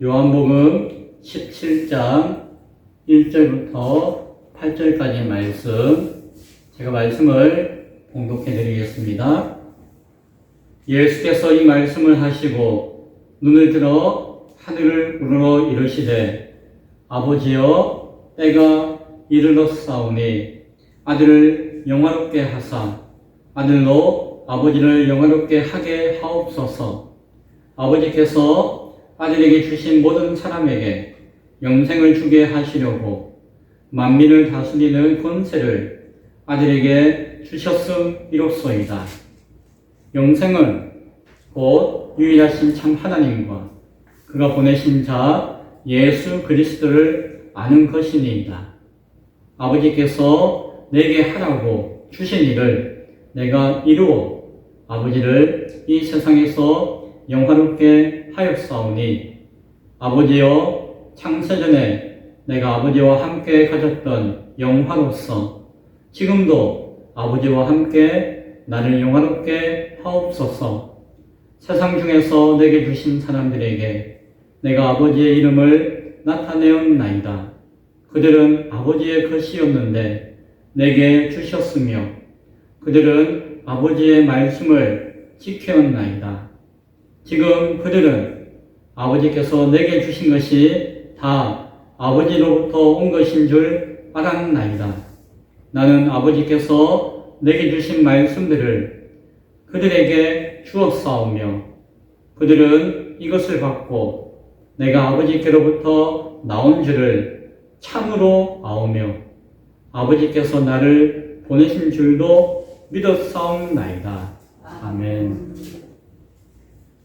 요한복음 17장 1절부터 8절까지의 말씀, 제가 말씀을 봉독해 드리겠습니다. 예수께서 이 말씀을 하시고 눈을 들어 하늘을 우러러 이르시되, 아버지여, 때가 이르렀사오니 아들을 영화롭게 하사 아들로 아버지를 영화롭게 하게 하옵소서. 아버지께서 아들에게 주신 모든 사람에게 영생을 주게 하시려고 만민을 다스리는 권세를 아들에게 주셨음이로소이다. 영생은 곧 유일하신 참 하나님과 그가 보내신 자 예수 그리스도를 아는 것이니이다. 아버지께서 내게 하라고 주신 일을 내가 이루어 아버지를 이 세상에서 영화롭게 하였사오니, 아버지여, 창세전에 내가 아버지와 함께 가졌던 영화로서 지금도 아버지와 함께 나를 영화롭게 하옵소서. 세상 중에서 내게 주신 사람들에게 내가 아버지의 이름을 나타내었나이다. 그들은 아버지의 것이었는데 내게 주셨으며 그들은 아버지의 말씀을 지켰나이다. 지금 그들은 아버지께서 내게 주신 것이 다 아버지로부터 온 것인 줄 알았나이다. 나는 아버지께서 내게 주신 말씀들을 그들에게 주었사오며 그들은 이것을 받고 내가 아버지께로부터 나온 줄을 참으로 아오며 아버지께서 나를 보내신 줄도 믿었사옵나이다. 아멘.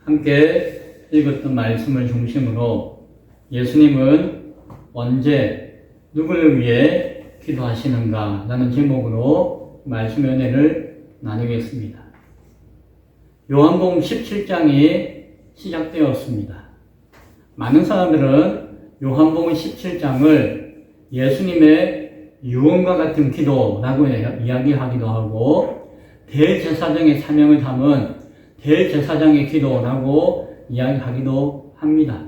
함께 읽었던 말씀을 중심으로 예수님은 언제 누구를 위해 기도하시는가 라는 제목으로 말씀의 은혜를 나누겠습니다. 요한복음 17장이 시작되었습니다. 많은 사람들은 요한복음 17장을 예수님의 유언과 같은 기도라고 이야기하기도 하고 대제사장의 사명을 담은 대제사장의 기도라고 이야기하기도 합니다.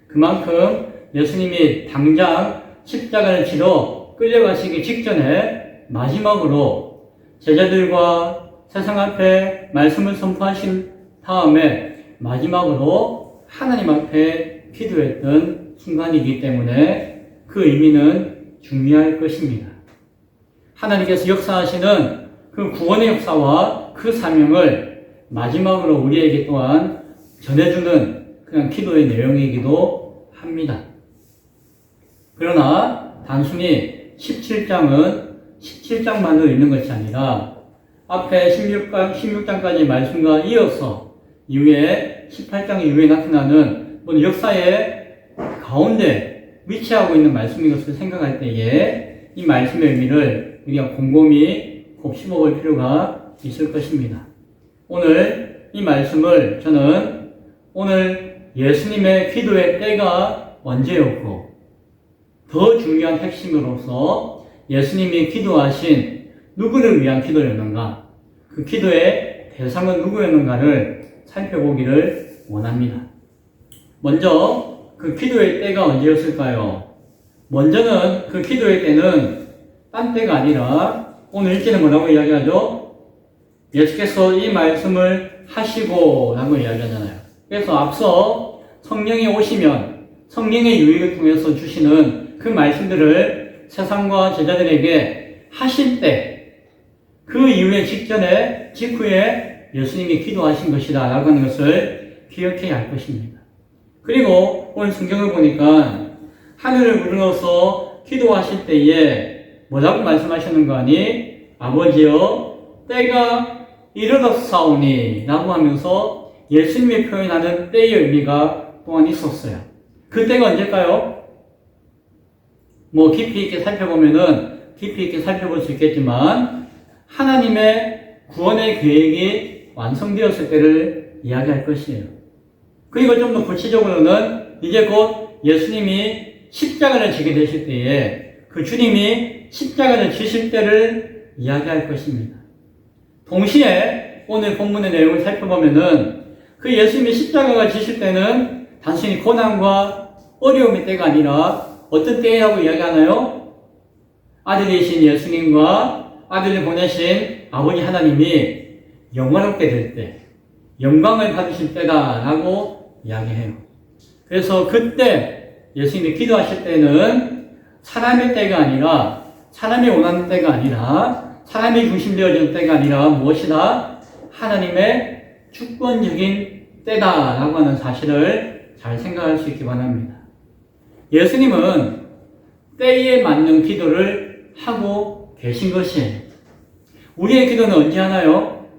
그만큼 예수님이 당장 십자가를 지러 끌려가시기 직전에 마지막으로 제자들과 세상 앞에 말씀을 선포하신 다음에 마지막으로 하나님 앞에 기도했던 순간이기 때문에 그 의미는 중요할 것입니다. 하나님께서 역사하시는 그 구원의 역사와 그 사명을 마지막으로 우리에게 또한 전해주는 그냥 기도의 내용이기도 합니다. 그러나 단순히 17장은 17장만으로 있는 것이 아니라 앞에 16장까지 말씀과 이어서 이후에 18장 이후에 나타나는 역사의 가운데 위치하고 있는 말씀인 것을 생각할 때에 이 말씀의 의미를 우리가 곰곰이 곱씹어볼 필요가 있을 것입니다. 오늘 이 말씀을 저는 오늘 예수님의 기도의 때가 언제였고 더 중요한 핵심으로서 예수님이 기도하신 누구를 위한 기도였는가, 그 기도의 대상은 누구였는가를 살펴보기를 원합니다. 먼저 그 기도의 때가 언제였을까요? 먼저는 그 기도의 때는 딴 때가 아니라 오늘 읽기는 뭐라고 이야기하죠? 예수께서 이 말씀을 하시고 라고 이야기하잖아요. 그래서 앞서 성령이 오시면 성령의 유익을 통해서 주시는 그 말씀들을 세상과 제자들에게 하실 때 그 이후에 직후에 예수님이 기도하신 것이다 라고 하는 것을 기억해야 할 것입니다. 그리고 오늘 성경을 보니까 하늘을 우러러서 기도하실 때에 뭐라고 말씀하셨는가 하니 아버지여 때가 이르렀사오니 라고 하면서 예수님이 표현하는 때의 의미가 또한 있었어요. 그 때가 언제일까요? 깊이 있게 살펴볼 수 있겠지만 하나님의 구원의 계획이 완성되었을 때를 이야기할 것이에요. 그리고 좀 더 구체적으로는 이제 곧 예수님이 십자가를 지게 되실 때에 그 주님이 십자가를 지실 때를 이야기할 것입니다. 동시에 오늘 본문의 내용을 살펴보면은 그 예수님이 십자가가 지실 때는 단순히 고난과 어려움의 때가 아니라 어떤 때라고 이야기하나요? 아들이신 예수님과 아들을 보내신 아버지 하나님이 영광롭게 될 때, 영광을 받으실 때다라고 이야기해요. 그래서 그때 예수님이 기도하실 때는 사람의 때가 아니라, 사람이 원하는 때가 아니라, 사람이 중심되어지는 때가 아니라 무엇이다? 하나님의 주권적인 때다라고 하는 사실을 잘 생각할 수 있기 바랍니다. 예수님은 때에 맞는 기도를 하고 계신 것이에요. 우리의 기도는 언제 하나요?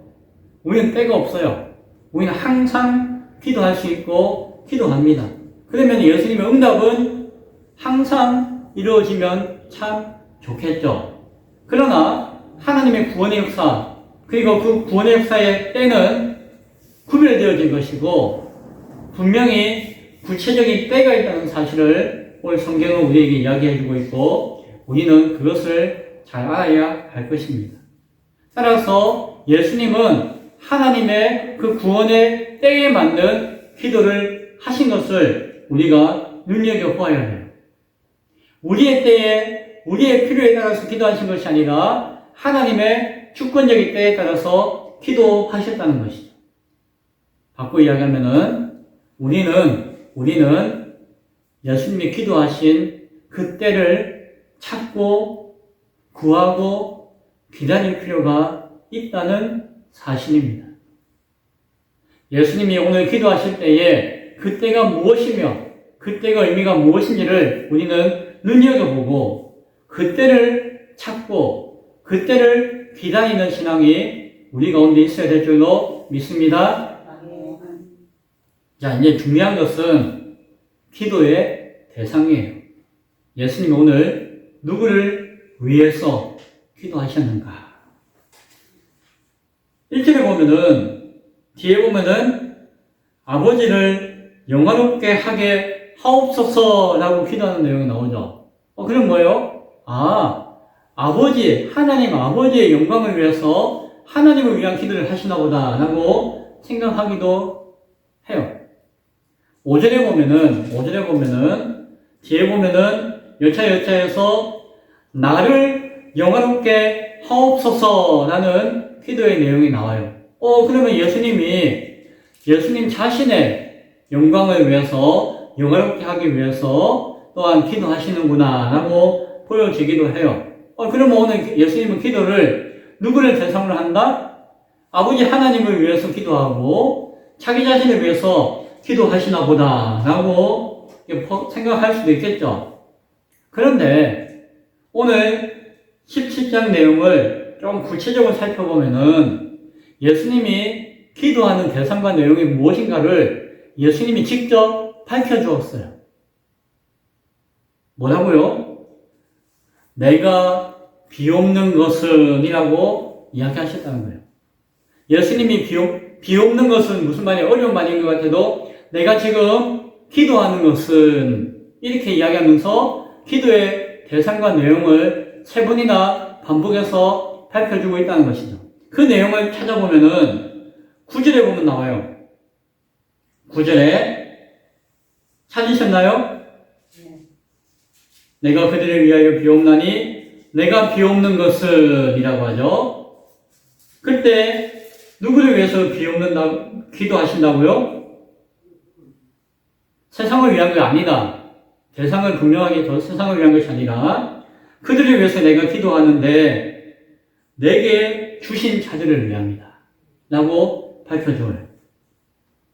우리는 때가 없어요. 우리는 항상 기도할 수 있고 기도합니다. 그러면 예수님의 응답은 항상 이루어지면 참 좋겠죠. 그러나 하나님의 구원의 역사, 그리고 그 구원의 역사의 때는 구별되어진 것이고 분명히 구체적인 때가 있다는 사실을 오늘 성경은 우리에게 이야기해주고 있고 우리는 그것을 잘 알아야 할 것입니다. 따라서 예수님은 하나님의 그 구원의 때에 맞는 기도를 하신 것을 우리가 눈여겨보아야 해요. 우리의 때에, 우리의 필요에 따라서 기도하신 것이 아니라 하나님의 주권적인 때에 따라서 기도하셨다는 것이죠. 바꿔 이야기하면은 우리는 예수님이 기도하신 그 때를 찾고 구하고 기다릴 필요가 있다는 사실입니다. 예수님이 오늘 기도하실 때에 그때가 무엇이며 그때가 의미가 무엇인지를 우리는 눈여겨보고 그때를 찾고 그때를 기다리는 신앙이 우리 가운데 있어야 될 줄로 믿습니다. 자, 이제 중요한 것은 기도의 대상이에요. 예수님 오늘 누구를 위해서 기도하셨는가? 1절에 보면은, 뒤에 보면은, 아버지를 영화롭게 하게 하옵소서라고 기도하는 내용이 나오죠. 그럼 뭐예요? 하나님 아버지의 영광을 위해서 하나님을 위한 기도를 하시나 보다라고 생각하기도 해요. 5절에 보면은, 뒤에 보면은, 여차여차해서 나를 영화롭게 하옵소서라는 기도의 내용이 나와요. 그러면 예수님 자신의 영광을 위해서, 영화롭게 하기 위해서 또한 기도하시는구나, 라고 보여지기도 해요. 그러면 오늘 예수님은 기도를 누구를 대상으로 한다? 아버지 하나님을 위해서 기도하고, 자기 자신을 위해서 기도하시나 보다, 라고 생각할 수도 있겠죠. 그런데 오늘 17장 내용을 좀 구체적으로 살펴보면은 예수님이 기도하는 대상과 내용이 무엇인가를 예수님이 직접 밝혀주었어요. 뭐라고요? 내가 비옵는 것은 이라고 이야기하셨다는 거예요. 예수님이 비옵는 것은 무슨 말이에요? 어려운 말인 것 같아도 내가 지금 기도하는 것은 이렇게 이야기하면서 기도의 대상과 내용을 세 번이나 반복해서 밝혀주고 있다는 것이죠. 그 내용을 찾아보면은 9절에 보면 나와요. 9절에 찾으셨나요? 내가 그들을 위하여 비옵나니 내가 비옵는 것은 이라고 하죠. 그때 누구를 위해서 기도하신다고요? 세상을 위한 게 아니다. 대상을 분명하게 더 세상을 위한 것이 아니라 그들을 위해서 내가 기도하는데 내게 주신 자들을 위함이다. 라고 밝혀줘요.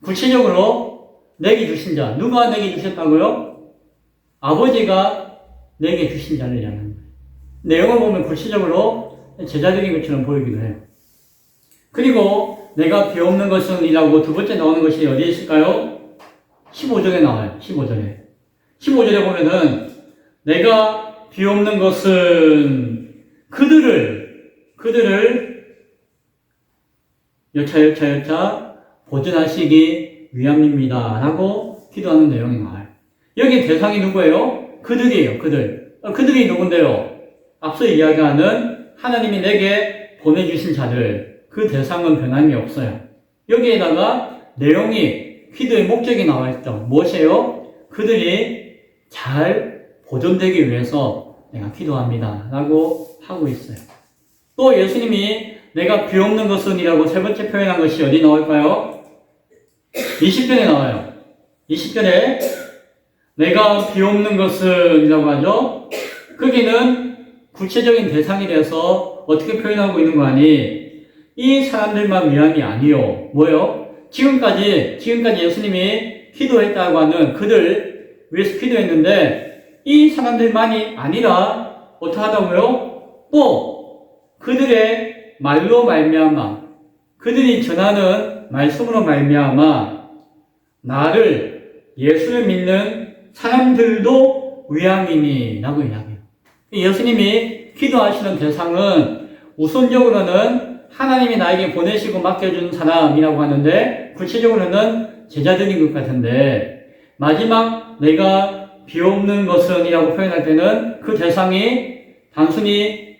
구체적으로 내게 주신 자, 누가 내게 주셨다고요? 아버지가 내게 주신 자를 위하는 거예요. 내용을 보면 구체적으로 제자적인 것처럼 보이기도 해요. 그리고 내가 비옵는 것은 이라고 두 번째 나오는 것이 어디에 있을까요? 15절에 나와요. 15절에 보면은 내가 비옵는 것은 그들을 여차 보존하시기 위함입니다. 라고 기도하는 내용이 나와요. 여기 대상이 누구예요? 그들이에요. 그들이 누군데요? 앞서 이야기하는 하나님이 내게 보내주신 자들, 그 대상은 변함이 없어요. 여기에다가 내용이 기도의 목적이 나와 있죠. 무엇이에요? 그들이 잘 보존되기 위해서 내가 기도합니다. 라고 하고 있어요. 또 예수님이 내가 비옵는 것은 이라고 세 번째 표현한 것이 어디 나올까요? 20절에 나와요. 20절에 내가 비옵는 것은 이라고 하죠. 거기는 구체적인 대상이 돼서 어떻게 표현하고 있는 거 아니? 이 사람들만 위함이 아니요. 뭐요? 지금까지 예수님이 기도했다고 하는 그들 위해서 기도했는데 이 사람들만이 아니라 어떻게 하다고요? 또 그들의 말로 말미암아 그들이 전하는 말씀으로 말미암아 나를 예수를 믿는 사람들도 위함이니 라고 이야기해요. 예수님이 기도하시는 대상은 우선적으로는 하나님이 나에게 보내시고 맡겨준 사람이라고 하는데 구체적으로는 제자들인 것 같은데 마지막 내가 비옵는 것은 이라고 표현할 때는 그 대상이 단순히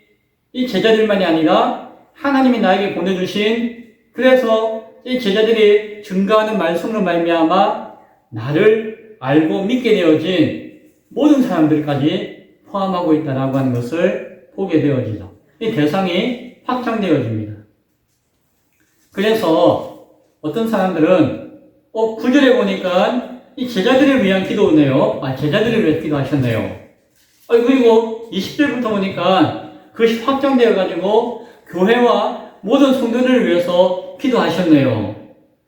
이 제자들만이 아니라 하나님이 나에게 보내주신 그래서 이 제자들이 증거하는 말씀으로 말미암아 나를 알고 믿게 되어진 모든 사람들까지 포함하고 있다라고 하는 것을 보게 되어지죠. 이 대상이 확장되어집니다. 그래서 어떤 사람들은 9절에 보니까 이 제자들을 위한 기도네요. 제자들을 위해 기도하셨네요. 그리고 20절부터 보니까 그것이 확장되어가지고 교회와 모든 성도들을 위해서 기도하셨네요.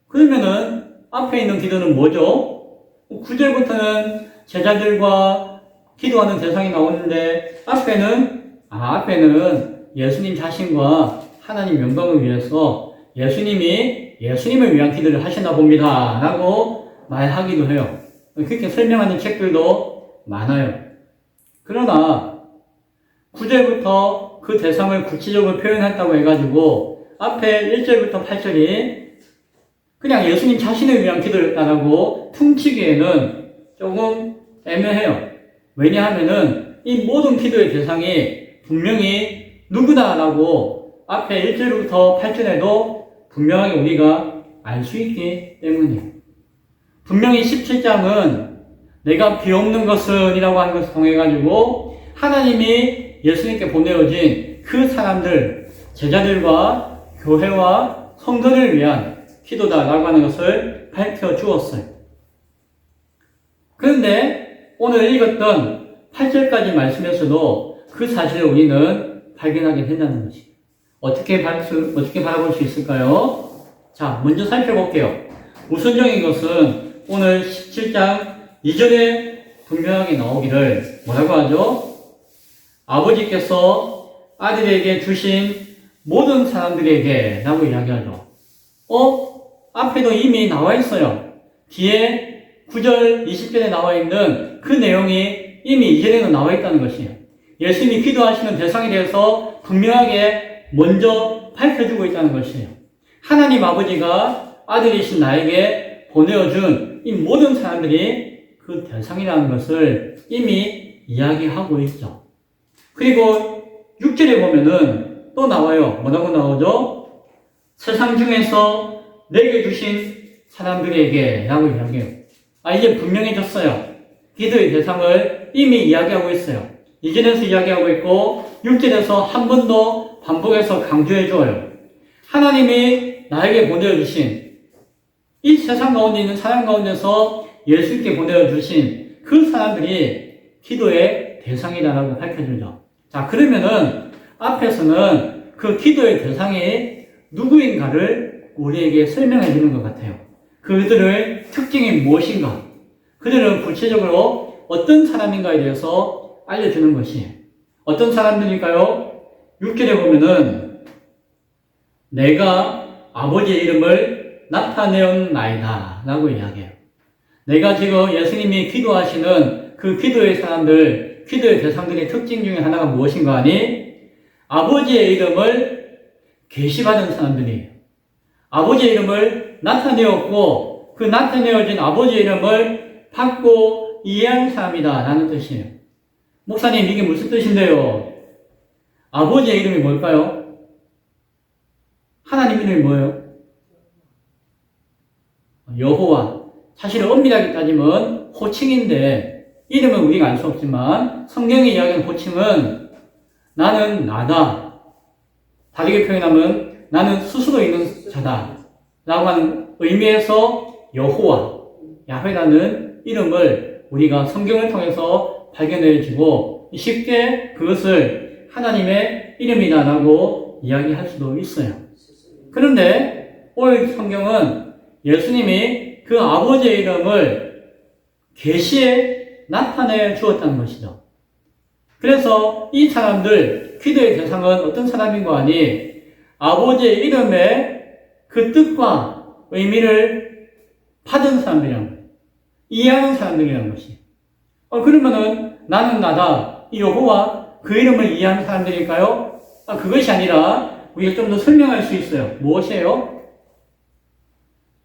그러면은 앞에 있는 기도는 뭐죠? 9절부터는 제자들과 기도하는 대상이 나오는데 앞에는 예수님 자신과 하나님 영광을 위해서 예수님을 위한 기도를 하시나 봅니다. 라고 말하기도 해요. 그렇게 설명하는 책들도 많아요. 그러나 9절부터 그 대상을 구체적으로 표현했다고 해가지고 앞에 1절부터 8절이 그냥 예수님 자신을 위한 기도였다라고 퉁치기에는 조금 애매해요. 왜냐하면은 이 모든 기도의 대상이 분명히 누구다라고 앞에 1절부터 8절에도 분명하게 우리가 알 수 있기 때문이에요. 분명히 17장은 내가 비옵는 것은 이라고 하는 것을 통해가지고 하나님이 예수님께 보내어진 그 사람들, 제자들과 교회와 성도를 위한 기도다라고 하는 것을 밝혀주었어요. 그런데 오늘 읽었던 8절까지 말씀에서도 그 사실을 우리는 발견하게 된다는 것이에요. 어떻게 바라볼 수 있을까요? 자, 먼저 살펴볼게요. 우선적인 것은 오늘 17장 2절에 분명하게 나오기를 뭐라고 하죠? 아버지께서 아들에게 주신 모든 사람들에게 라고 이야기하죠. 앞에도 이미 나와 있어요. 뒤에 9절 20절에 나와 있는 그 내용이 이미 2절에는 나와 있다는 것이에요. 예수님이 기도하시는 대상에 대해서 분명하게 먼저 밝혀주고 있다는 것이에요. 하나님 아버지가 아들이신 나에게 보내어준 이 모든 사람들이 그 대상이라는 것을 이미 이야기하고 있죠. 그리고 6절에 보면은 또 나와요. 뭐라고 나오죠? 세상 중에서 내게 주신 사람들에게 라고 이야기해요. 이제 분명해졌어요. 기도의 대상을 이미 이야기하고 있어요. 2절에서 이야기하고 있고 6절에서 한 번 더 반복해서 강조해 줘요. 하나님이 나에게 보내주신 이 세상 가운데 있는 사람 가운데서 예수님께 보내주신 그 사람들이 기도의 대상이다라고 밝혀주죠. 자, 그러면은 앞에서는 그 기도의 대상이 누구인가를 우리에게 설명해 주는 것 같아요. 그들의 특징이 무엇인가? 그들은 구체적으로 어떤 사람인가에 대해서 알려주는 것이에요. 어떤 사람들일까요? 6절에 보면은 내가 아버지의 이름을 나타내었나이다 라고 이야기해요. 내가 지금 예수님이 기도하시는 그 기도의 사람들, 기도의 대상들의 특징 중에 하나가 무엇인가 하니 아버지의 이름을 계시받은 사람들이에요. 아버지의 이름을 나타내었고 그 나타내어진 아버지의 이름을 받고 이해한 사람이다 라는 뜻이에요. 목사님, 이게 무슨 뜻인데요? 아버지의 이름이 뭘까요? 하나님 이름이 뭐예요? 여호와. 사실 엄밀하게 따지면 호칭인데 이름은 우리가 알 수 없지만 성경이 이야기하는 호칭은 나는 나다. 다르게 표현하면 나는 스스로 있는 자다. 라고 하는 의미에서 여호와, 야훼라는 이름을 우리가 성경을 통해서 발견해주고 쉽게 그것을 하나님의 이름이다라고 이야기할 수도 있어요. 그런데 오늘 성경은 예수님이 그 아버지의 이름을 계시에 나타내 주었다는 것이죠. 그래서 이 사람들, 기도의 대상은 어떤 사람인가 하니 아버지의 이름의 그 뜻과 의미를 받은 사람들이라는 거예요. 이해하는 사람들이라는 것이. 그러면은 나는 나다. 이 여호와 그 이름을 이해하는 사람들일까요? 그것이 아니라 우리가 좀 더 설명할 수 있어요. 무엇이에요?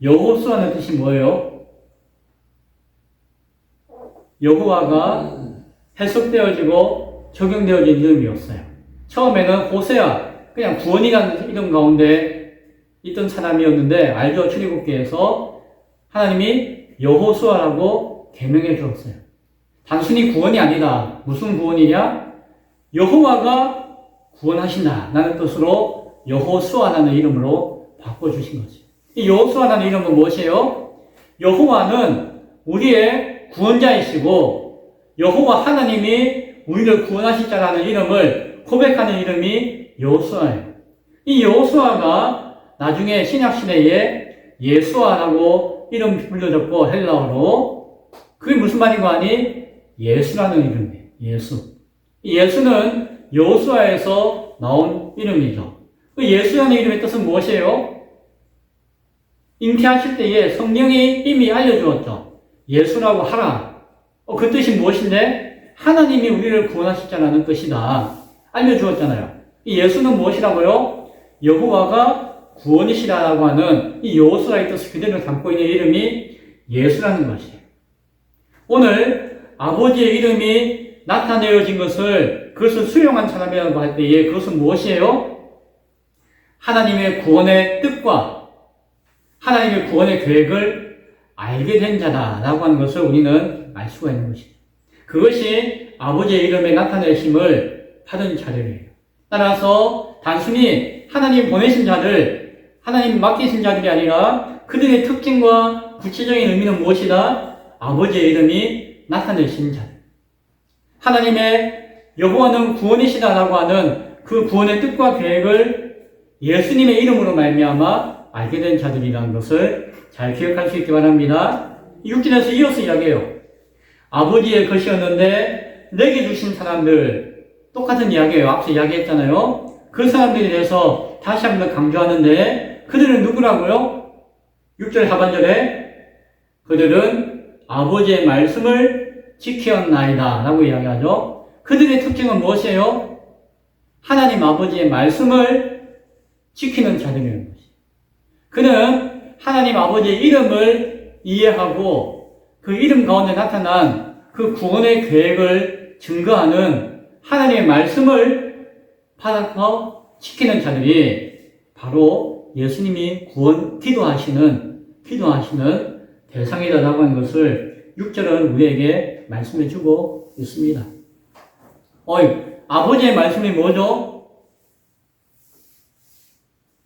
여호수아는 뜻이 뭐예요? 여호와가 해석되어지고 적용되어진 이름이었어요. 처음에는 호세아, 그냥 구원이라는 이름 가운데 있던 사람이었는데 알죠? 출애굽기에서 하나님이 여호수아라고 개명해 주었어요. 단순히 구원이 아니다. 무슨 구원이냐? 여호와가 구원하신다 라는 뜻으로 여호수아라는 이름으로 바꿔주신 거죠. 이 여호수아라는 이름은 무엇이에요? 여호와는 우리의 구원자이시고 여호와 하나님이 우리를 구원하실 자라는 이름을 고백하는 이름이 여호수아예요. 이 여호수아가 나중에 신약시대에 예수아라고 이름 불려졌고 헬라어로 그게 무슨 말인가 하니 예수라는 이름이에요. 예수. 이 예수는 여호수아에서 나온 이름이죠. 그 예수라는 이름의 뜻은 무엇이에요? 잉태하실 때에 성령이 이미 알려주었죠. 예수라고 하라. 그 뜻이 무엇인데? 하나님이 우리를 구원하실 자라는 뜻이다. 알려주었잖아요. 이 예수는 무엇이라고요? 여호와가 구원이시라고 하는 이 여호수아의 뜻을 그대로 담고 있는 이름이 예수라는 것이에요. 오늘 아버지의 이름이 나타내어진 그것을 수용한 사람이라고 할 때에 그것은 무엇이에요? 하나님의 구원의 뜻과 하나님의 구원의 계획을 알게 된 자다라고 하는 것을 우리는 알 수가 있는 것입니다. 그것이 아버지의 이름에 나타내심을 받은 자들이에요. 따라서 단순히 하나님 보내신 자들, 하나님 맡기신 자들이 아니라 그들의 특징과 구체적인 의미는 무엇이다? 아버지의 이름이 나타내신 자들. 하나님의 여호와는 구원이시다라고 하는 그 구원의 뜻과 계획을 예수님의 이름으로 말미암아 알게 된 자들이라는 것을 잘 기억할 수 있기 바랍니다. 6절에서 이어서 이야기해요. 아버지의 것이었는데 내게 주신 사람들, 똑같은 이야기예요. 앞서 이야기했잖아요. 그 사람들에 대해서 다시 한번 강조하는데 그들은 누구라고요? 6절 하반절에 그들은 아버지의 말씀을 지켰나이다 라고 이야기하죠. 그들의 특징은 무엇이에요? 하나님 아버지의 말씀을 지키는 자들이라는 것이에요. 그는 하나님 아버지의 이름을 이해하고 그 이름 가운데 나타난 그 구원의 계획을 증거하는 하나님의 말씀을 받아서 지키는 자들이 바로 예수님이 기도하시는 대상이다라고 하는 것을 6절은 우리에게 말씀해 주고 있습니다. 아버지의 말씀이 뭐죠?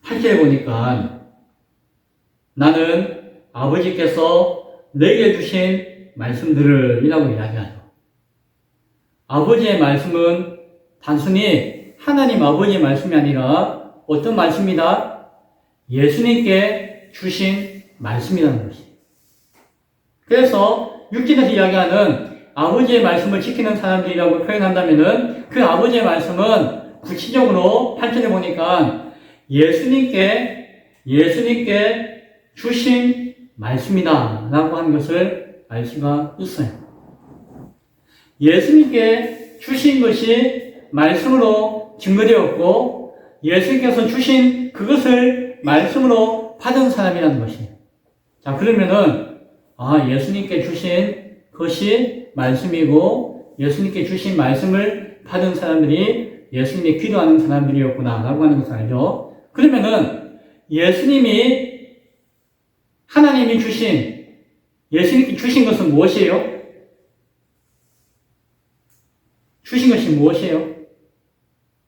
8절에 보니까 나는 아버지께서 내게 주신 말씀들을 이라고 이야기하죠. 아버지의 말씀은 단순히 하나님 아버지의 말씀이 아니라 어떤 말씀이다? 예수님께 주신 말씀이라는 것이에요. 그래서 6절에서 이야기하는 아버지의 말씀을 지키는 사람들이라고 표현한다면은 그 아버지의 말씀은 구체적으로 8절에 보니까 예수님께 주신 말씀이다 라고 하는 것을 알 수가 있어요. 예수님께 주신 것이 말씀으로 증거되었고 예수님께서 주신 그것을 말씀으로 받은 사람이라는 것이에요. 자, 그러면은 예수님께 주신 것이 말씀이고 예수님께 주신 말씀을 받은 사람들이 예수님이 기도하는 사람들이었구나 라고 하는 것을 알죠. 그러면은 예수님이 하나님이 주신 예수님께 주신 것은 무엇이에요? 주신 것이 무엇이에요?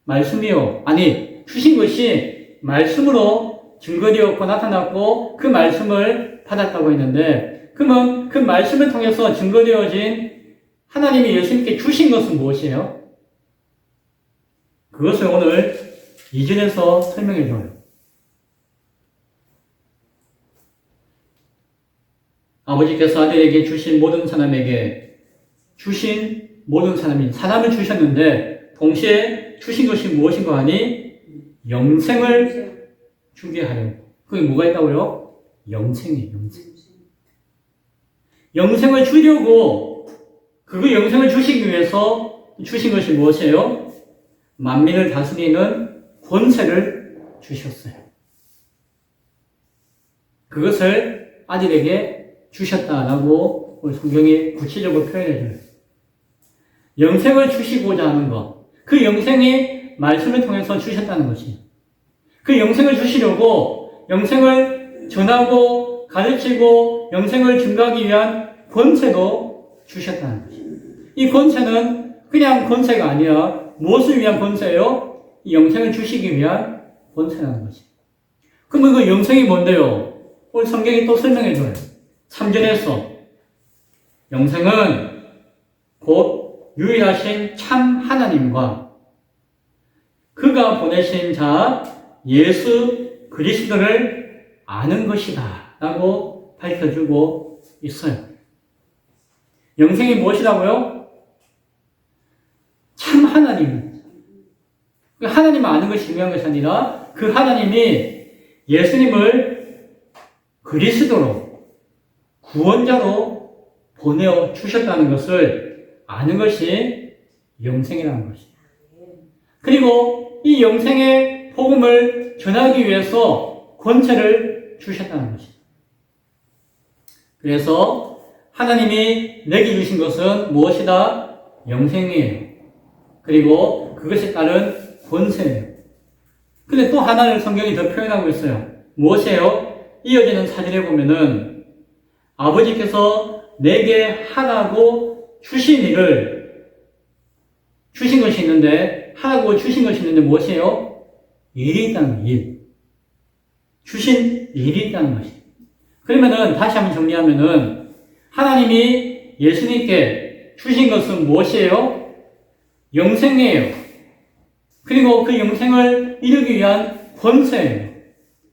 말씀이요. 아니, 주신 것이 말씀으로 증거되었고 나타났고 그 말씀을 받았다고 했는데, 그러면 그 말씀을 통해서 증거되어진 하나님이 예수님께 주신 것은 무엇이에요? 그것을 오늘 2절에서 설명해 줘요. 아버지께서 아들에게 주신 모든 사람에게 주신 모든 사람을 주셨는데 동시에 주신 것이 무엇인가 하니 영생을 주게 하려고. 그게 뭐가 있다고요? 영생이에요. 영생을 주려고 그 영생을 주시기 위해서 주신 것이 무엇이에요? 만민을 다스리는 권세를 주셨어요. 그것을 아들에게 주셨다라고 우리 성경이 구체적으로 표현해줘요. 영생을 주시고자 하는 것, 그 영생이 말씀을 통해서 주셨다는 것이, 그 영생을 주시려고 영생을 전하고 가르치고 영생을 증거하기 위한 권세도 주셨다는 것이. 이 권세는 그냥 권세가 아니라 무엇을 위한 권세예요? 이 영생을 주시기 위한 권세라는 것이. 그러면 그 영생이 뭔데요? 오늘 성경이 또 설명해줘요. 3절에서 영생은 곧 유일하신 참 하나님과 그가 보내신 자 예수 그리스도를 아는 것이다 라고 밝혀주고 있어요. 영생이 무엇이라고요? 참 하나님. 하나님을 아는 것이 중요한 것이 아니라 그 하나님이 예수님을 그리스도로 구원자로 보내어 주셨다는 것을 아는 것이 영생이라는 것이에요. 그리고 이 영생의 복음을 전하기 위해서 권세를 주셨다는 것이에요. 그래서 하나님이 내게 주신 것은 무엇이다? 영생이에요. 그리고 그것에 따른 권세예요. 근데 또 하나를 성경이 더 표현하고 있어요. 무엇이에요? 이어지는 사진에 보면은 아버지께서 내게 하라고 주신 일을 주신 것이 있는데, 하라고 주신 것이 있는데 무엇이에요? 일이 있다는 일. 주신 일이 있다는 것이. 그러면은 다시 한번 정리하면은 하나님이 예수님께 주신 것은 무엇이에요? 영생이에요. 그리고 그 영생을 이루기 위한 권세예요.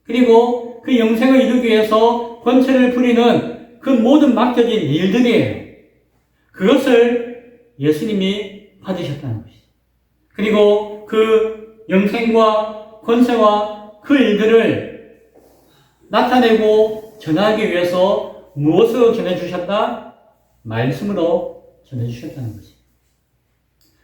그리고 그 영생을 이루기 위해서 권세를 부리는 그 모든 맡겨진 일들이에요. 그것을 예수님이 받으셨다는 것이죠. 그리고 그 영생과 권세와 그 일들을 나타내고 전하기 위해서 무엇으로 전해주셨다? 말씀으로 전해주셨다는 것이죠.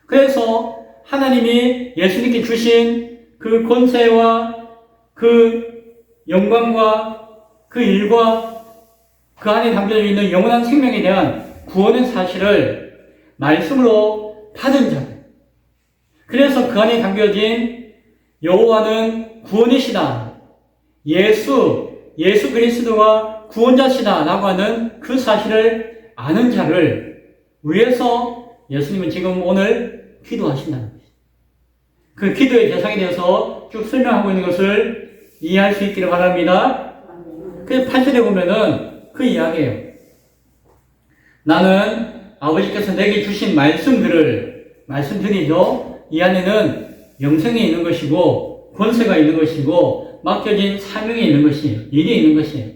그래서 하나님이 예수님께 주신 그 권세와 그 영광과 그 일과 그 안에 담겨져 있는 영원한 생명에 대한 구원의 사실을 말씀으로 받은 자들. 그래서 그 안에 담겨진 여호와는 구원이시다. 예수 그리스도가 구원자시다 라고 하는 그 사실을 아는 자를 위해서 예수님은 지금 오늘 기도하신다는 것이죠. 그 기도의 대상에 대해서 쭉 설명하고 있는 것을 이해할 수 있기를 바랍니다. 그 8절에 보면은 그 이야기예요. 나는 아버지께서 내게 주신 말씀들이죠. 이 안에는 영생이 있는 것이고 권세가 있는 것이고 맡겨진 사명이 있는 것이에요. 일이 있는 것이에요.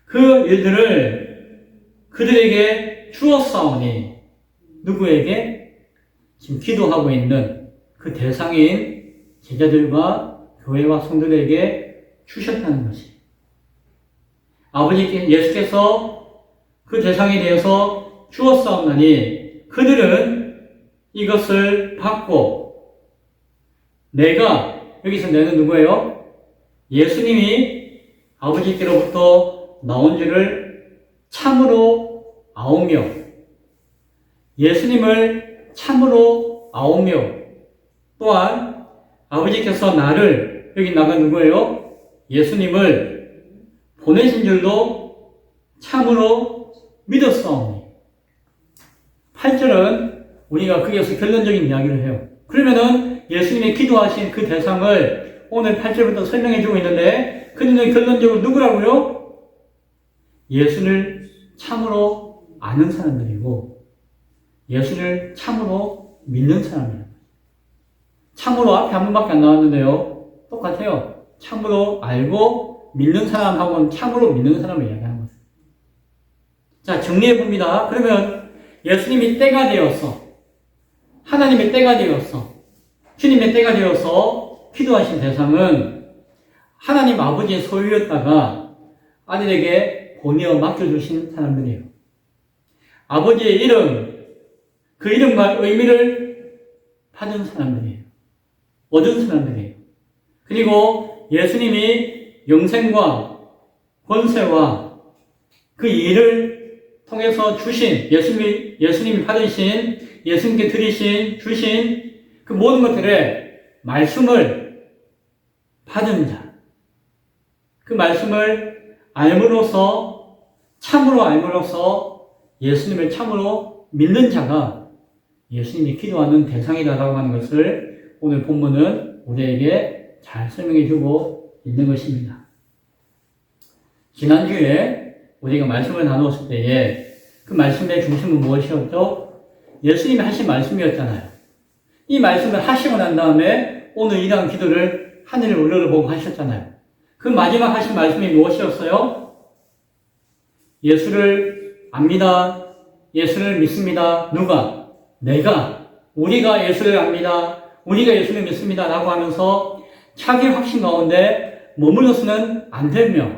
그 일들을 그들에게 주었사오니, 누구에게? 지금 기도하고 있는 그 대상인 제자들과 교회와 성도들에게 주셨다는 것이에요. 예수께서 그 대상에 대해서 주었사오나니 그들은 이것을 받고, 내가, 여기서 내는 누구예요? 예수님이 아버지께로부터 나온 줄을 참으로 아오며, 예수님을 참으로 아오며, 또한 아버지께서 나를, 여기 나가 누구예요? 예수님을 보내신 줄도 참으로 믿었사오니. 8절은 우리가 거기에서 결론적인 이야기를 해요. 그러면은 예수님이 기도하신 그 대상을 오늘 8절부터 설명해 주고 있는데, 그들은 결론적으로 누구라고요? 예수를 참으로 아는 사람들이고 예수를 참으로 믿는 사람이에요. 참으로 앞에 한 번밖에 안 나왔는데요. 똑같아요. 참으로 알고 믿는 사람하고는 참으로 믿는 사람을 이야기하는 거예요. 자, 정리해 봅니다. 그러면 예수님이 때가 되었어. 하나님의 때가 되었어. 주님의 때가 되어서 기도하신 대상은 하나님 아버지의 소유였다가 아들에게 본이어 맡겨주신 사람들이에요. 아버지의 이름, 그 이름과 의미를 받은 사람들이에요. 얻은 사람들이에요. 그리고 예수님이 영생과 권세와 그 일을 통해서 주신, 예수님이 받으신, 예수님께 드리신, 주신 그 모든 것들의 말씀을 받은 자, 그 말씀을 알므로써, 참으로 알므로써 예수님을 참으로 믿는 자가 예수님이 기도하는 대상이다라고 하는 것을 오늘 본문은 우리에게 잘 설명해 주고 있는 것입니다. 지난주에 우리가 말씀을 나누었을 때에 그 말씀의 중심은 무엇이었죠? 예수님이 하신 말씀이었잖아요. 이 말씀을 하시고 난 다음에 오늘 이러한 기도를 하늘을 우러러보고 하셨잖아요. 그 마지막 하신 말씀이 무엇이었어요? 예수를 압니다. 예수를 믿습니다. 누가? 내가. 우리가 예수를 압니다. 우리가 예수를 믿습니다. 라고 하면서 자기 확신 가운데 머물러서는 안 되며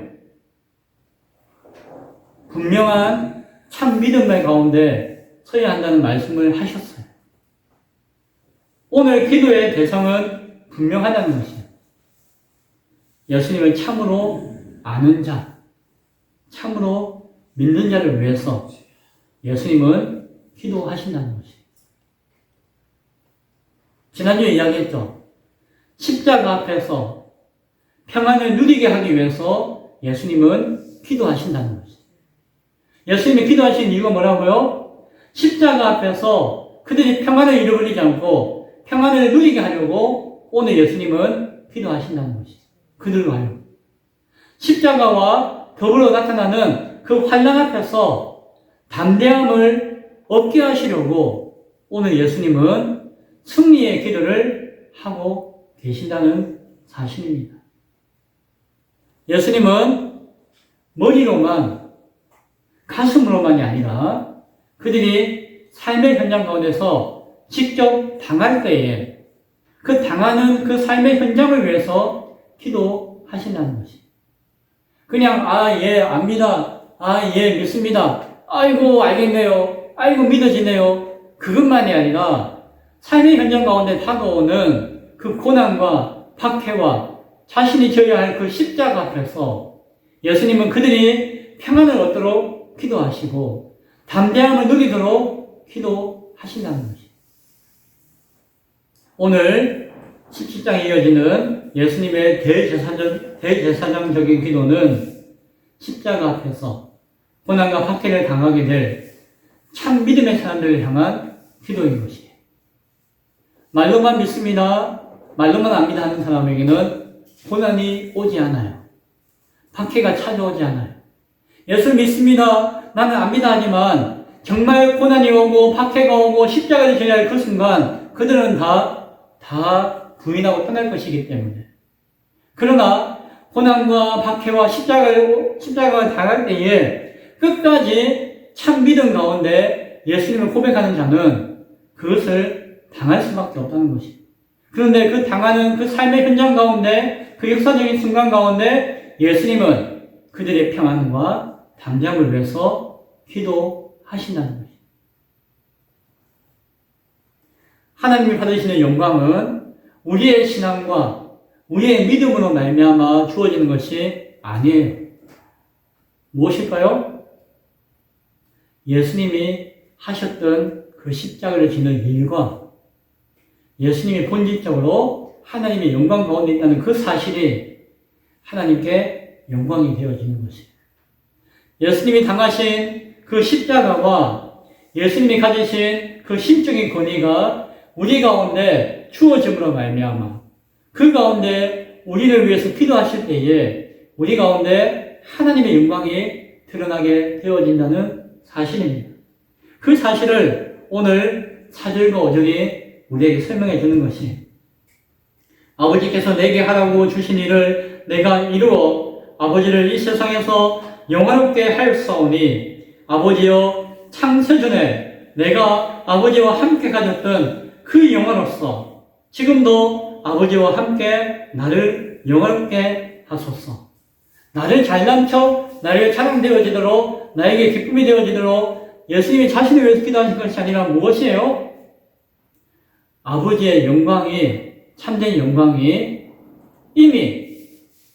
분명한 참 믿음의 가운데 서야 한다는 말씀을 하셨어요. 오늘 기도의 대상은 분명하다는 것이에요. 예수님을 참으로 아는 자, 참으로 믿는 자를 위해서 예수님은 기도하신다는 것이에요. 지난주에 이야기했죠. 십자가 앞에서 평안을 누리게 하기 위해서 예수님은 기도하신다는 것이에요. 예수님이 기도하신 이유가 뭐라고요? 십자가 앞에서 그들이 평안을 잃어버리지 않고 평안을 누리게 하려고 오늘 예수님은 기도하신다는 것이에요. 그들로 하여금. 십자가와 더불어 나타나는 그 환난 앞에서 담대함을 얻게 하시려고 오늘 예수님은 승리의 기도를 하고 계신다는 사실입니다. 예수님은 머리로만, 가슴으로만이 아니라 그들이 삶의 현장 가운데서 직접 당할 때에 그 당하는 그 삶의 현장을 위해서 기도하신다는 것이. 그냥 예 압니다. 예 믿습니다. 아이고 알겠네요. 아이고 믿어지네요. 그것만이 아니라 삶의 현장 가운데 다가오는 그 고난과 박해와 자신이 져야 할 그 십자가 앞에서 예수님은 그들이 평안을 얻도록 기도하시고 담대함을 누리도록 기도하신다는 것이. 오늘 17장에 이어지는 예수님의 대제사장적인 기도는 십자가 앞에서 고난과 박해를 당하게 될 참 믿음의 사람들을 향한 기도인 것이에요. 말로만 믿습니다, 말로만 압니다 하는 사람에게는 고난이 오지 않아요. 박해가 찾아오지 않아요. 예수 믿습니다, 나는 압니다 하지만 정말 고난이 오고 박해가 오고 십자가를 져야 할 그 순간 그들은 다 부인하고 떠날 것이기 때문에. 그러나 고난과 박해와 십자가가 당할 때에 끝까지 참 믿음 가운데 예수님을 고백하는 자는 그것을 당할 수밖에 없다는 것이에요. 그런데 그 당하는 그 삶의 현장 가운데 그 역사적인 순간 가운데 예수님은 그들의 평안과 담대함을 위해서 기도하신다는 것이에요. 하나님이 받으시는 영광은 우리의 신앙과 우리의 믿음으로 말미암아 주어지는 것이 아니에요. 무엇일까요? 예수님이 하셨던 그 십자가를 지는 일과 예수님이 본질적으로 하나님의 영광 가운데 있다는 그 사실이 하나님께 영광이 되어지는 것이에요. 예수님이 당하신 그 십자가와 예수님이 가지신 그 신적인 권위가 우리 가운데 주어짐으로 말미암아 그 가운데 우리를 위해서 기도하실 때에 우리 가운데 하나님의 영광이 드러나게 되어진다는 사실입니다. 그 사실을 오늘 4절과 5절이 우리에게 설명해 주는 것이 아버지께서 내게 하라고 주신 일을 내가 이루어 아버지를 이 세상에서 영화롭게 하였사오니 아버지여 창세전에 내가 아버지와 함께 가졌던 그 영화로서 지금도 아버지와 함께 나를 영화롭게 하소서. 나를 잘난 척, 나에게 자랑되어지도록, 나에게 기쁨이 되어지도록 예수님이 자신을 위해서 기도하신 것이 아니라 무엇이에요? 아버지의 영광이, 참된 영광이 이미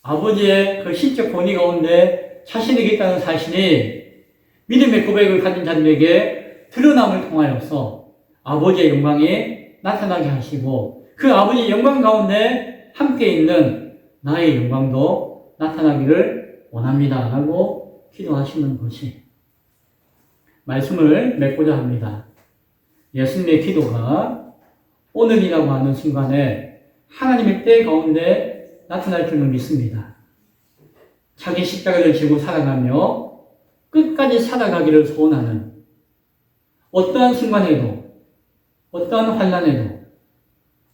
아버지의 그 신적 권위 가운데 자신에게 있다는 사실이 믿음의 고백을 가진 자들에게 드러남을 통하여서 아버지의 영광이 나타나게 하시고 그 아버지의 영광 가운데 함께 있는 나의 영광도 나타나기를 원합니다. 라고 기도하시는 것이 말씀을 맺고자 합니다. 예수님의 기도가 오늘이라고 하는 순간에 하나님의 때 가운데 나타날 줄은 믿습니다. 자기 십자가를 지고 살아가며 끝까지 살아가기를 소원하는 어떠한 순간에도 어떠한 환난에도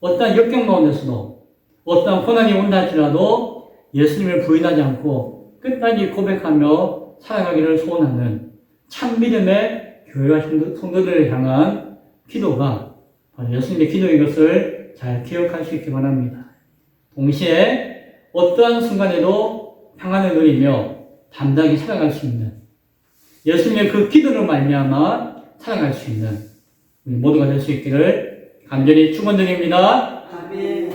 어떠한 역경 가운데서도 어떠한 고난이 온다 할지라도 예수님을 부인하지 않고 끝까지 고백하며 살아가기를 소원하는 참 믿음의 교회와 성도들을 향한 기도가 바로 예수님의 기도인 것을 잘 기억할 수 있기 바랍니다. 동시에 어떠한 순간에도 평안을 누리며 담대하게 살아갈 수 있는 예수님의 그 기도로 말미암아 살아갈 수 있는 우리 모두가 될 수 있기를 간절히 축원드립니다. 아멘.